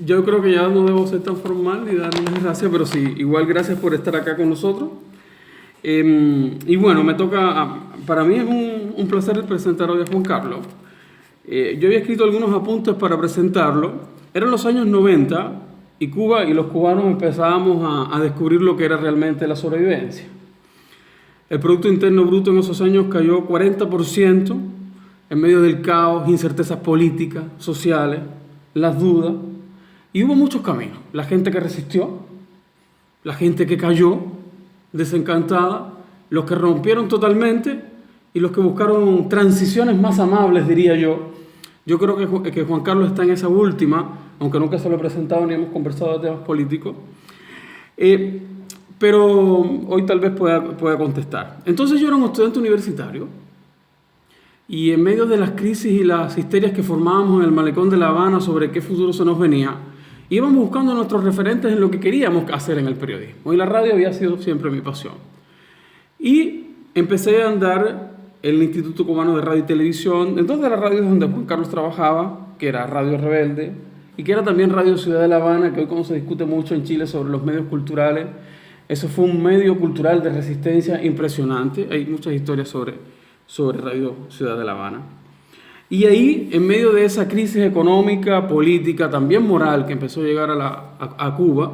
Yo creo que ya no debo ser tan formal y darles las gracias, pero sí, igual gracias por estar acá con nosotros. Y bueno, para mí es un placer presentar hoy a Juan Carlos. Yo había escrito algunos apuntes para presentarlo. Eran los años 90 y Cuba y los cubanos empezábamos a descubrir lo que era realmente la sobrevivencia. El Producto Interno Bruto en esos años cayó 40% en medio del caos, incertezas políticas, sociales, las dudas. Y hubo muchos caminos. La gente que resistió, la gente que cayó desencantada, los que rompieron totalmente y los que buscaron transiciones más amables, diría yo. Yo creo que Juan Carlos está en esa última, aunque nunca se lo he presentado ni hemos conversado de temas políticos. Pero hoy tal vez pueda contestar. Entonces yo era un estudiante universitario y en medio de las crisis y las histerias que formábamos en el malecón de La Habana sobre qué futuro se nos venía, íbamos buscando nuestros referentes en lo que queríamos hacer en el periodismo. Y la radio había sido siempre mi pasión. Y empecé a andar el Instituto Cubano de Radio y Televisión, en dos de las radios donde Juan Carlos trabajaba, que era Radio Rebelde, y que era también Radio Ciudad de La Habana, que hoy como se discute mucho en Chile sobre los medios culturales, eso fue un medio cultural de resistencia impresionante. Hay muchas historias sobre Radio Ciudad de La Habana. Y ahí, en medio de esa crisis económica, política, también moral, que empezó a llegar a Cuba,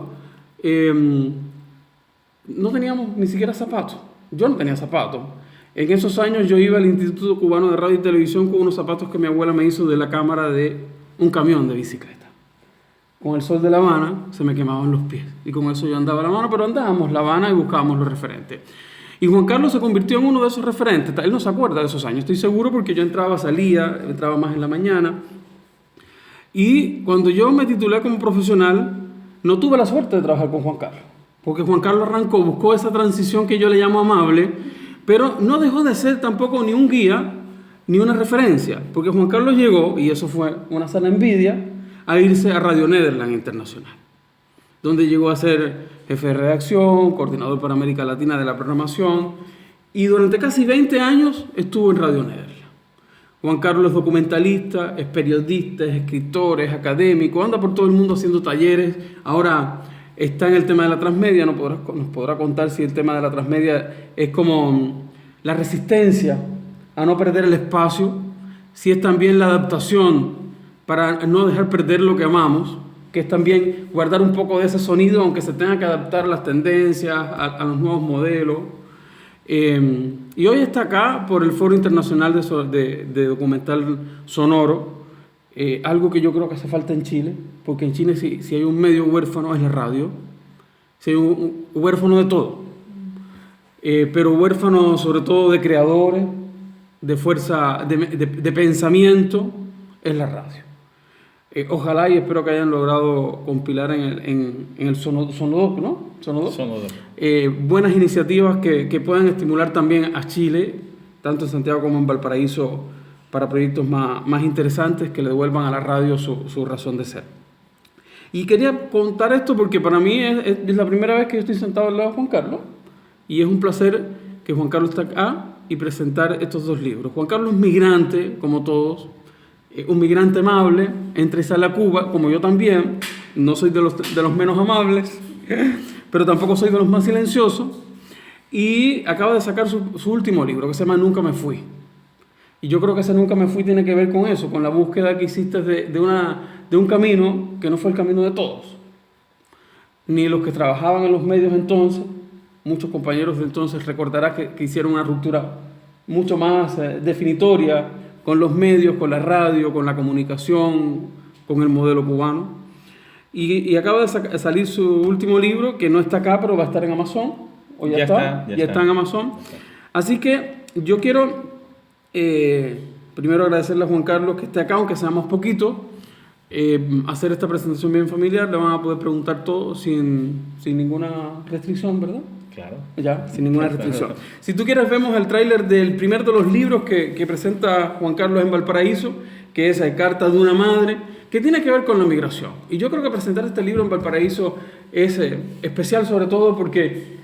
no teníamos ni siquiera zapatos. Yo no tenía zapatos. En esos años yo iba al Instituto Cubano de Radio y Televisión con unos zapatos que mi abuela me hizo de la cámara de un camión de bicicleta. Con el sol de La Habana se me quemaban los pies y con eso yo andaba a La Habana, pero andábamos La Habana y buscábamos los referentes. Y Juan Carlos se convirtió en uno de esos referentes. Él no se acuerda de esos años, estoy seguro, porque yo entraba más en la mañana. Y cuando yo me titulé como profesional, no tuve la suerte de trabajar con Juan Carlos, porque Juan Carlos arrancó, buscó esa transición que yo le llamo amable, pero no dejó de ser tampoco ni un guía ni una referencia, porque Juan Carlos llegó, y eso fue una sana envidia, a irse a Radio Nederland Internacional, donde llegó a ser jefe de redacción, coordinador para América Latina de la programación, y durante casi 20 años estuvo en Radio Nederland. Juan Carlos es documentalista, es periodista, es escritor, es académico, anda por todo el mundo haciendo talleres. Ahora está en el tema de la transmedia, nos podrá contar si el tema de la transmedia es como la resistencia a no perder el espacio, si es también la adaptación para no dejar perder lo que amamos, que es también guardar un poco de ese sonido, aunque se tenga que adaptar a las tendencias, a los nuevos modelos. Y hoy está acá por el Foro Internacional de Documental Sonoro, algo que yo creo que hace falta en Chile, porque en Chile si hay un medio huérfano es la radio, si hay un huérfano de todo, pero huérfano sobre todo de creadores, de fuerza, de pensamiento, es la radio. Ojalá y espero que hayan logrado compilar en el Sonodoc, ¿no? Sonodoc. Buenas iniciativas que puedan estimular también a Chile, tanto en Santiago como en Valparaíso, para proyectos más interesantes que le devuelvan a la radio su razón de ser. Y quería contar esto porque para mí es la primera vez que yo estoy sentado al lado de Juan Carlos, y es un placer que Juan Carlos esté acá y presentar estos dos libros. Juan Carlos es migrante, como todos, un migrante amable, entra y sale a Cuba, como yo también. No soy de los menos amables, pero tampoco soy de los más silenciosos. Y acaba de sacar su último libro, que se llama Nunca me fui. Y yo creo que ese Nunca me fui tiene que ver con eso, con la búsqueda que hiciste de un camino que no fue el camino de todos. Ni los que trabajaban en los medios entonces, muchos compañeros de entonces recordarán que hicieron una ruptura mucho más definitoria con los medios, con la radio, con la comunicación, con el modelo cubano. Y acaba de salir su último libro, que no está acá, pero va a estar en Amazon. ¿O ya está? Ya está en Amazon. Así que yo quiero primero agradecerle a Juan Carlos que esté acá, aunque seamos poquitos, hacer esta presentación bien familiar. Le van a poder preguntar todo sin ninguna restricción, ¿verdad? Claro. Ya, sin ninguna restricción. Si tú quieres, vemos el tráiler del primer de los libros que presenta Juan Carlos en Valparaíso, que es Carta de una madre, que tiene que ver con la migración. Y yo creo que presentar este libro en Valparaíso es especial, sobre todo porque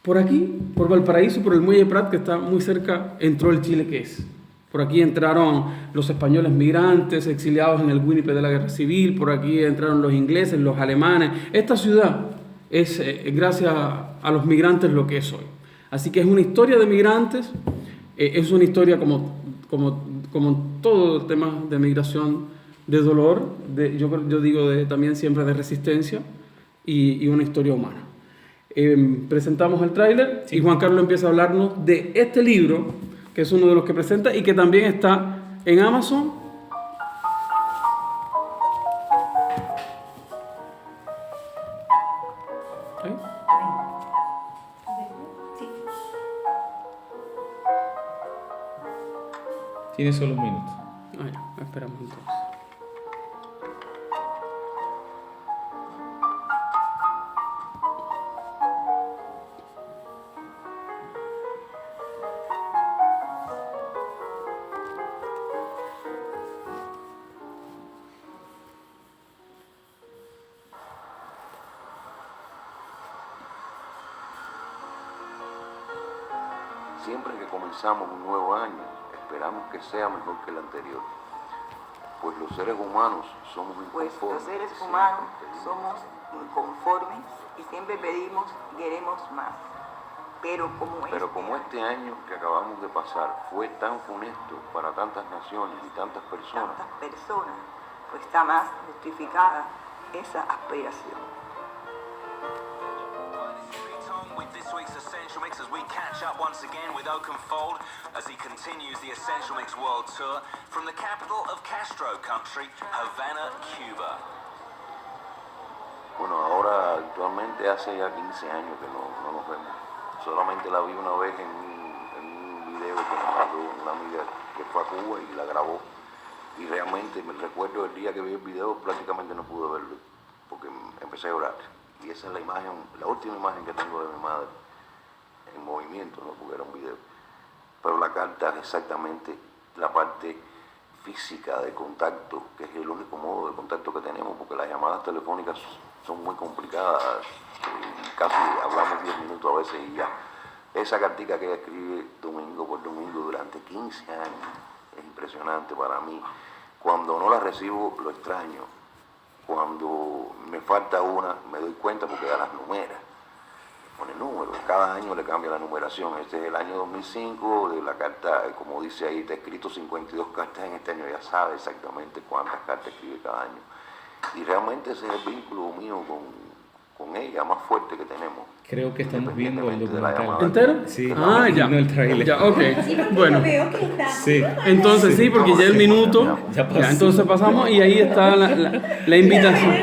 por aquí, por Valparaíso, por el Muelle Prat, que está muy cerca, entró el Chile que es. Por aquí entraron los españoles migrantes exiliados en el Winnipeg de la Guerra Civil, por aquí entraron los ingleses, los alemanes. Esta ciudad es, gracias a los migrantes, lo que es hoy. Así que es una historia de migrantes, es una historia como todo el tema de migración, de dolor, yo digo también siempre de resistencia y una historia humana. Presentamos el tráiler y Juan Carlos empieza a hablarnos de este libro, que es uno de los que presenta y que también está en Amazon. ¿Ahí? Tiene solo un minuto. Ya, esperamos entonces. Siempre que comenzamos un nuevo año, esperamos que sea mejor que el anterior. Pues los seres humanos somos inconformes y siempre pedimos y queremos más. Pero como este año que acabamos de pasar fue tan funesto para tantas naciones y tantas personas, pues está más justificada esa aspiración. With this week's Essential Mix as we catch up once again with Oakenfold as he continues the Essential Mix World Tour from the capital of Castro Country, Havana, Cuba. bueno, ahora actualmente hace ya 15 años que no nos vemos. Solamente la vi una vez en un video que me mandó una amiga que fue a Cuba y la grabó. Y realmente me recuerdo el día que vi el video, prácticamente no pude verlo porque empecé a llorar. Y esa es la imagen, la última imagen que tengo de mi madre en movimiento, ¿no? Porque era un video. Pero la carta es exactamente la parte física de contacto, que es el único modo de contacto que tenemos, porque las llamadas telefónicas son muy complicadas, casi hablamos 10 minutos a veces y ya. Esa cartica que ella escribe domingo por domingo durante 15 años es impresionante para mí. Cuando no la recibo, lo extraño. Cuando me falta una, me doy cuenta porque da las numeras. Pone números, cada año le cambia la numeración. Este es el año 2005, de la carta, como dice ahí, está escrito 52 cartas en este año, ya sabe exactamente cuántas cartas escribe cada año. Y realmente ese es el vínculo mío con ella, más fuerte que tenemos. Creo que estamos viendo el documental. ¿Entero? Sí, ya. No el trailer. Ya, ok. Bueno. Sí. Entonces sí, porque ya el minuto. Ya pasó. Ya, entonces pasamos y ahí está la invitación.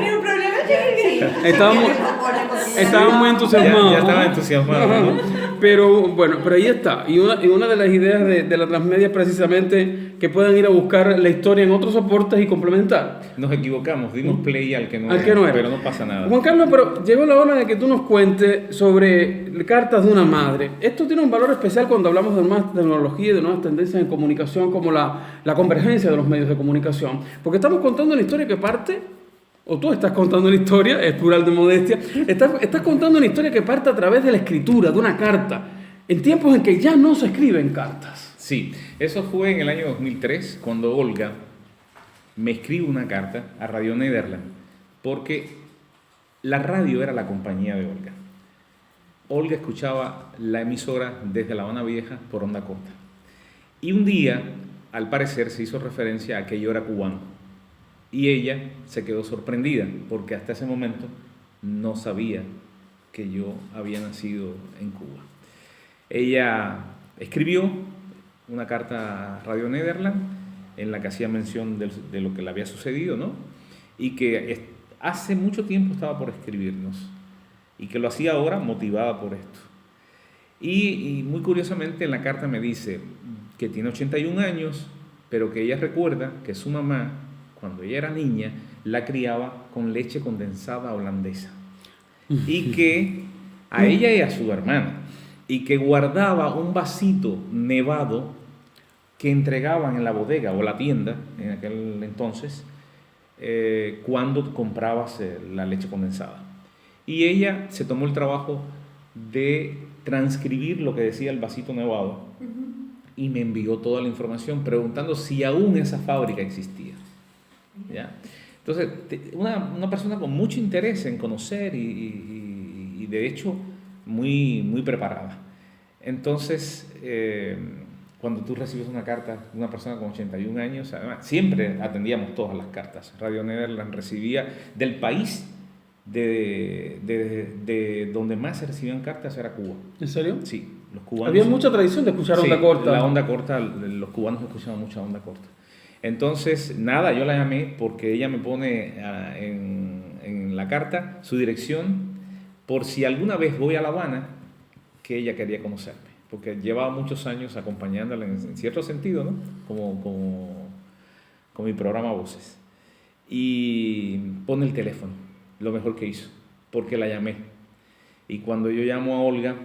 Estaban muy entusiasmados. Ya estaba entusiasmado, ¿no? Pero bueno, pero ahí está. Y una de las ideas de la transmedia es precisamente que puedan ir a buscar la historia en otros soportes y complementar. Nos equivocamos, dimos play al que no era, pero no pasa nada. Juan Carlos, pero llegó la hora de que tú nos cuentes sobre cartas de una madre. Esto tiene un valor especial cuando hablamos de nuevas tecnologías y de nuevas tendencias en comunicación, como la convergencia de los medios de comunicación. Porque estamos contando una historia que parte, o tú estás contando una historia, es plural de modestia, estás contando una historia que parte a través de la escritura, de una carta, en tiempos en que ya no se escriben cartas. Sí, eso fue en el año 2003, cuando Olga me escribe una carta a Radio Nederland, porque la radio era la compañía de Olga. Olga escuchaba la emisora desde La Habana Vieja por onda corta. Y un día, al parecer, se hizo referencia a que yo era cubano. Y ella se quedó sorprendida, porque hasta ese momento no sabía que yo había nacido en Cuba. Ella escribió una carta a Radio Nederland en la que hacía mención de lo que le había sucedido, ¿no? Y que hace mucho tiempo estaba por escribirnos y que lo hacía ahora motivada por esto. Y muy curiosamente en la carta me dice que tiene 81 años, pero que ella recuerda que su mamá, cuando ella era niña, la criaba con leche condensada holandesa. Y que a ella y a su hermana, y que guardaba un vasito nevado que entregaban en la bodega o la tienda en aquel entonces cuando comprabas la leche condensada. Y ella se tomó el trabajo de transcribir lo que decía el vasito nevado y me envió toda la información preguntando si aún esa fábrica existía. ¿Ya? Entonces, una persona con mucho interés en conocer y de hecho muy, muy preparada. Entonces, cuando tú recibes una carta de una persona con 81 años, además, siempre atendíamos todas las cartas. Radio Nederland recibía del país de donde más se recibían cartas era Cuba. ¿En serio? Sí, los cubanos. Había mucha tradición de escuchar Sí, onda corta. la onda corta, los cubanos escuchaban mucha onda corta. Entonces, nada, yo la llamé porque ella me pone en la carta su dirección por si alguna vez voy a La Habana, que ella quería conocerme, porque llevaba muchos años acompañándola en cierto sentido, ¿no? Como mi programa Voces. Y pone el teléfono, lo mejor que hizo, porque la llamé. Y cuando yo llamo a Olga,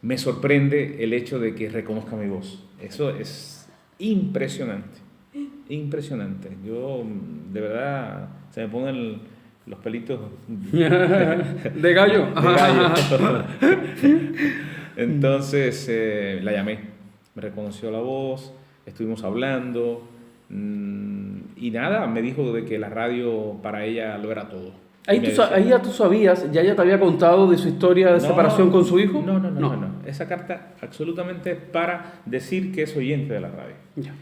me sorprende el hecho de que reconozca mi voz. Eso es impresionante, impresionante. Yo, de verdad, se me ponen los pelitos de gallo. de gallo. Entonces la llamé, me reconoció la voz, estuvimos hablando y nada, me dijo de que la radio para ella lo era todo. Ahí ya tú sabías, ya ella te había contado de su historia de separación con su hijo. No. Esa carta absolutamente para decir que es oyente de la radio. Ya.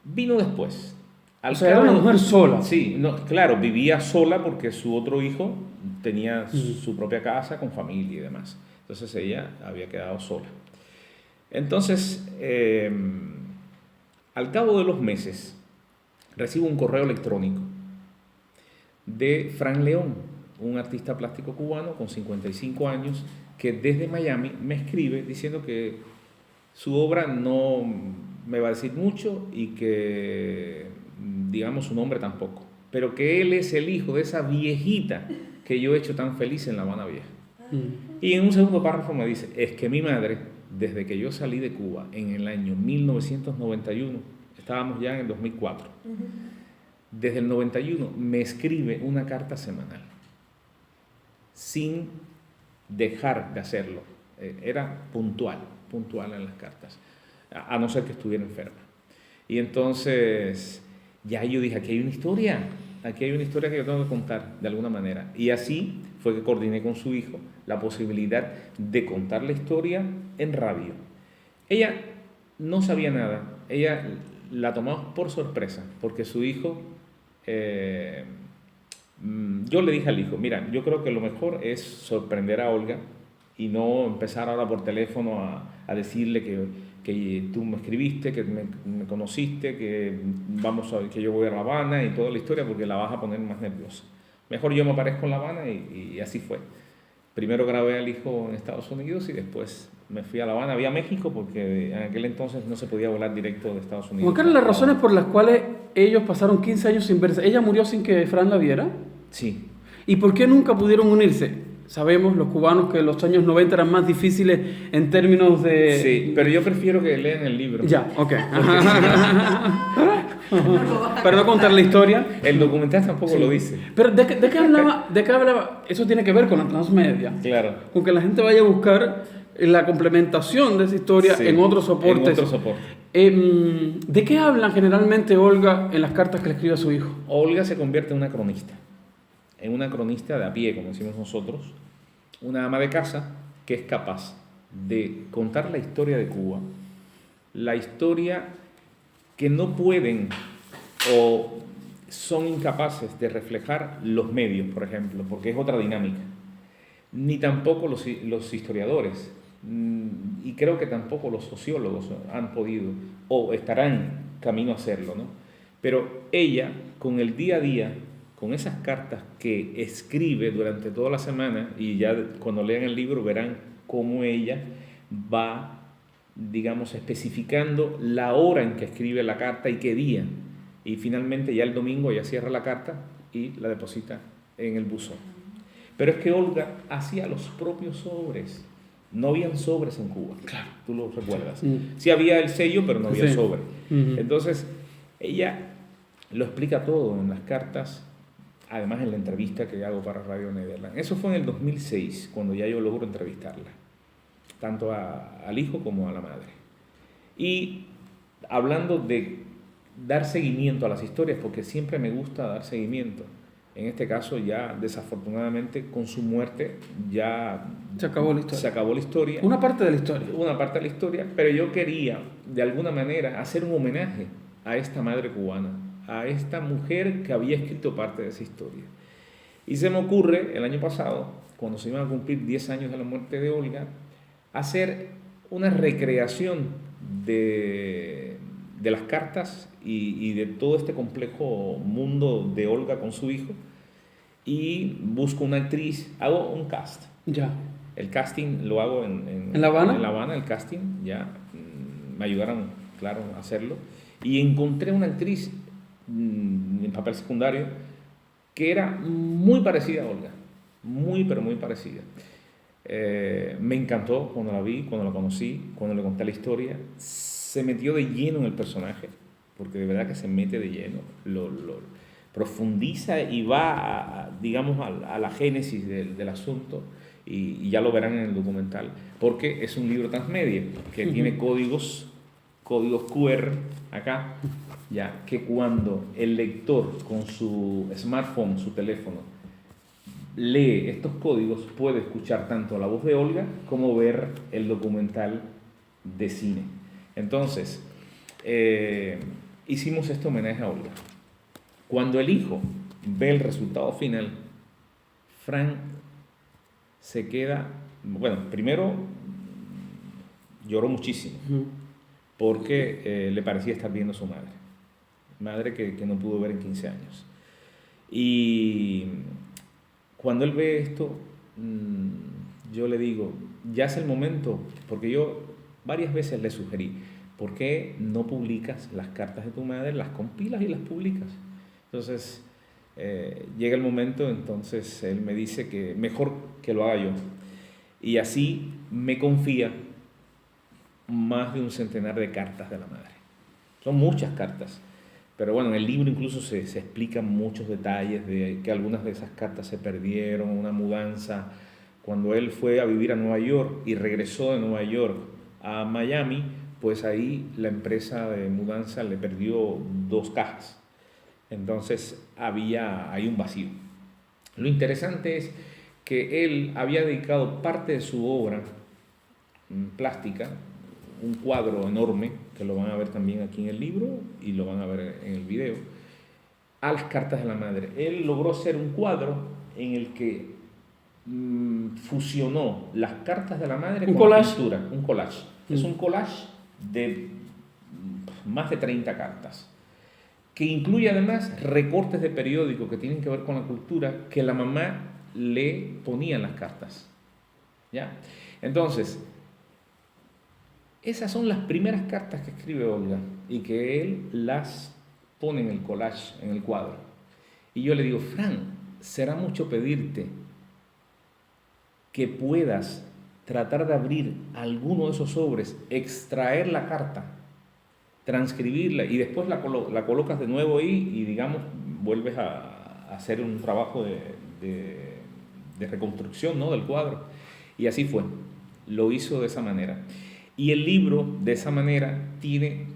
Vino después. O sea, era una mujer sola. Sí, no, claro, vivía sola porque su otro hijo tenía su propia casa con familia y demás. Entonces ella había quedado sola. Entonces, al cabo de los meses, recibo un correo electrónico de Fran León, un artista plástico cubano con 55 años, que desde Miami me escribe diciendo que su obra no me va a decir mucho y que, digamos, su nombre tampoco, pero que él es el hijo de esa viejita que yo he hecho tan feliz en La Habana Vieja. Y en un segundo párrafo me dice, es que mi madre, desde que yo salí de Cuba en el año 1991, estábamos ya en el 2004, desde el 91 me escribe una carta semanal, sin dejar de hacerlo. Era puntual en las cartas, a no ser que estuviera enferma. Y entonces ya yo dije, aquí hay una historia que yo tengo que contar de alguna manera. Y así fue que coordiné con su hijo la posibilidad de contar la historia en radio. Ella no sabía nada, ella la tomamos por sorpresa, porque su hijo, yo le dije al hijo, mira, yo creo que lo mejor es sorprender a Olga y no empezar ahora por teléfono a decirle que tú me escribiste, que me conociste, que yo voy a La Habana y toda la historia, porque la vas a poner más nerviosa. Mejor yo me aparezco en La Habana y así fue. Primero grabé al hijo en Estados Unidos y después me fui a La Habana, vía México, porque en aquel entonces no se podía volar directo de Estados Unidos. ¿Cuáles eran las razones por las cuales ellos pasaron 15 años sin verse? ¿Ella murió sin que Fran la viera? Sí. ¿Y por qué nunca pudieron unirse? Sabemos los cubanos que los años 90 eran más difíciles en términos de... Sí, pero yo prefiero que lean el libro. Ya, ok. Para no contar la historia. El documental tampoco lo dice. Pero ¿de qué hablaba? Eso tiene que ver con la transmedia. Claro. Con que la gente vaya a buscar la complementación de esa historia en otros soportes. En otros soportes. ¿De qué hablan generalmente Olga en las cartas que le escribe a su hijo? Olga se convierte en una cronista. En una cronista de a pie, como decimos nosotros. Una ama de casa que es capaz de contar la historia de Cuba. La historia que no pueden o son incapaces de reflejar los medios, por ejemplo, porque es otra dinámica, ni tampoco los historiadores, y creo que tampoco los sociólogos han podido o estarán camino a hacerlo, ¿no? Pero ella, con el día a día, con esas cartas que escribe durante toda la semana, y ya cuando lean el libro verán cómo ella va, digamos, especificando la hora en que escribe la carta y qué día. Y finalmente ya el domingo ella cierra la carta y la deposita en el buzón. Pero es que Olga hacía los propios sobres. No habían sobres en Cuba, claro, tú lo recuerdas. Sí había el sello, pero no había sobre. Entonces, ella lo explica todo en las cartas, además en la entrevista que hago para Radio Nederland. Eso fue en el 2006, cuando ya yo logro entrevistarla, tanto al hijo como a la madre. Y hablando de dar seguimiento a las historias, porque siempre me gusta dar seguimiento. En este caso ya desafortunadamente con su muerte ya Se acabó la historia. se acabó la historia. Una parte de la historia. Una parte de la historia, pero yo quería de alguna manera hacer un homenaje a esta madre cubana, a esta mujer que había escrito parte de esa historia. Y se me ocurre el año pasado, cuando se iban a cumplir 10 años de la muerte de Olga, hacer una recreación de las cartas y de todo este complejo mundo de Olga con su hijo, y busco una actriz, hago un cast. Ya. El casting lo hago en ¿En La Habana? En La Habana, el casting, ya me ayudaron, claro, a hacerlo. Y encontré una actriz en papel secundario que era muy parecida a Olga, muy, pero muy parecida. Me encantó cuando la vi, cuando la conocí, cuando le conté la historia. Se metió de lleno en el personaje, porque de verdad que se mete de lleno, lo profundiza y va, digamos, a la génesis del asunto, y ya lo verán en el documental, porque es un libro transmedia que tiene códigos QR acá, ya, que cuando el lector con su smartphone, su teléfono, lee estos códigos, puede escuchar tanto la voz de Olga como ver el documental de cine. Entonces, hicimos este homenaje a Olga. Cuando el hijo ve el resultado final, Frank se queda, bueno, primero lloró muchísimo, porque le parecía estar viendo a su madre que no pudo ver en 15 años. Y cuando él ve esto, yo le digo, ya es el momento, porque yo varias veces le sugerí, ¿por qué no publicas las cartas de tu madre, las compilas y las publicas? Entonces, llega el momento, entonces él me dice que mejor que lo haga yo. Y así me confía más de un centenar de cartas de la madre. Son muchas cartas. Pero bueno, en el libro incluso se explican muchos detalles de que algunas de esas cartas se perdieron, una mudanza. Cuando él fue a vivir a Nueva York y regresó de Nueva York a Miami, pues ahí la empresa de mudanza le perdió 2 cajas. Entonces hay un vacío. Lo interesante es que él había dedicado parte de su obra plástica, un cuadro enorme, que lo van a ver también aquí en el libro y lo van a ver en el video, a las cartas de la madre. Él logró hacer un cuadro en el que fusionó las cartas de la madre con la pintura, un collage. Es un collage de más de 30 cartas, que incluye además recortes de periódico que tienen que ver con la cultura que la mamá le ponía en las cartas. ¿Ya? Entonces, esas son las primeras cartas que escribe Olga y que él las pone en el collage, en el cuadro. Y yo le digo, Fran, será mucho pedirte que puedas tratar de abrir alguno de esos sobres, extraer la carta, transcribirla y después la colocas de nuevo ahí y, digamos, vuelves a hacer un trabajo de reconstrucción, ¿no?, del cuadro. Y así fue, lo hizo de esa manera. Y el libro, de esa manera, tiene,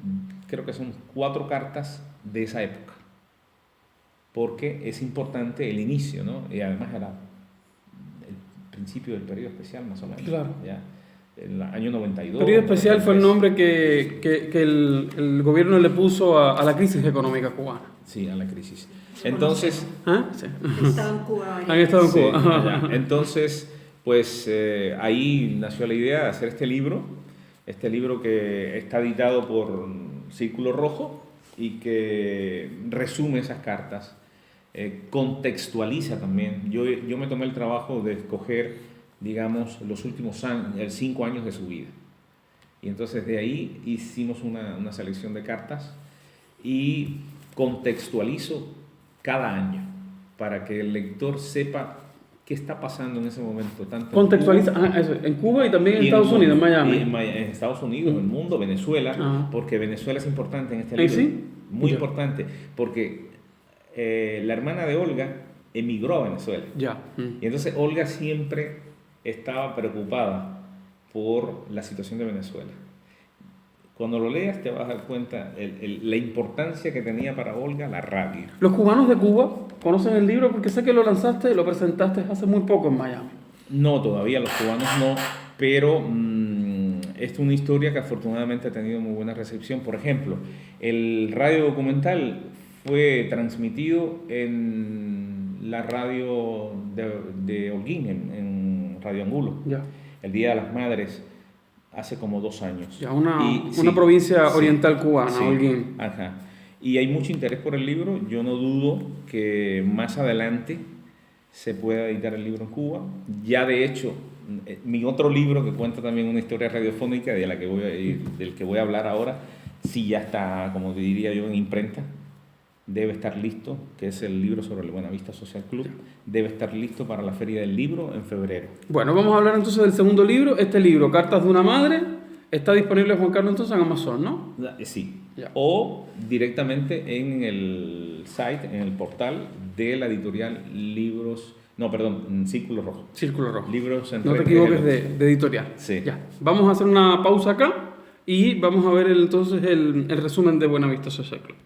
creo que son 4 cartas de esa época, porque es importante el inicio, ¿no? Y además era el principio del periodo especial, más o menos. Claro. ¿Ya? En el año 92. El periodo especial fue el nombre que el gobierno le puso a la crisis económica cubana. Sí, a la crisis. Entonces... ¿Ah? Sí. Han estado en Cuba. Han estado en sí, Cuba. Entonces, pues ahí nació la idea de hacer este libro que está editado por Círculo Rojo y que resume esas cartas, contextualiza también. Yo me tomé el trabajo de escoger, digamos, los últimos 5 años de su vida. Y entonces de ahí hicimos una selección de cartas y contextualizo cada año para que el lector sepa qué está pasando en ese momento. Tanto contextualiza en Cuba y también en Estados Unidos, en Miami. En Estados Unidos, en el mundo, Venezuela, porque Venezuela es importante en este libro. ¿Sí? Muy importante, porque la hermana de Olga emigró a Venezuela. Ya. Y entonces Olga siempre estaba preocupada por la situación de Venezuela. Cuando lo leas te vas a dar cuenta la importancia que tenía para Olga la radio. ¿Los cubanos de Cuba conocen el libro? Porque sé que lo lanzaste y lo presentaste hace muy poco en Miami. No, todavía los cubanos no, pero es una historia que afortunadamente ha tenido muy buena recepción. Por ejemplo, el radio documental fue transmitido en la radio de Holguín, en Radio Angulo, Ya. el Día de las Madres, hace como 2 años. Ya, una Sí, provincia sí, oriental cubana, sí, Holguín. ajá. Y hay mucho interés por el libro. Yo no dudo que más adelante se pueda editar el libro en Cuba. Ya de hecho, mi otro libro que cuenta también una historia radiofónica del que voy a hablar ahora, sí ya está, como te diría yo, en imprenta. Debe estar listo, que es el libro sobre el Buenavista Social Club. Debe estar listo para la Feria del Libro en febrero. Bueno, vamos a hablar entonces del segundo libro. Este libro, Cartas de una Madre, está disponible, Juan Carlos, entonces en Amazon, ¿no? Sí. Ya. O directamente en el site, en el portal de la editorial Círculo Rojo. Círculo Rojo. Libros No te equivoques de editorial. Sí. Ya. Vamos a hacer una pausa acá y vamos a ver entonces el resumen de Buenavista Social Club.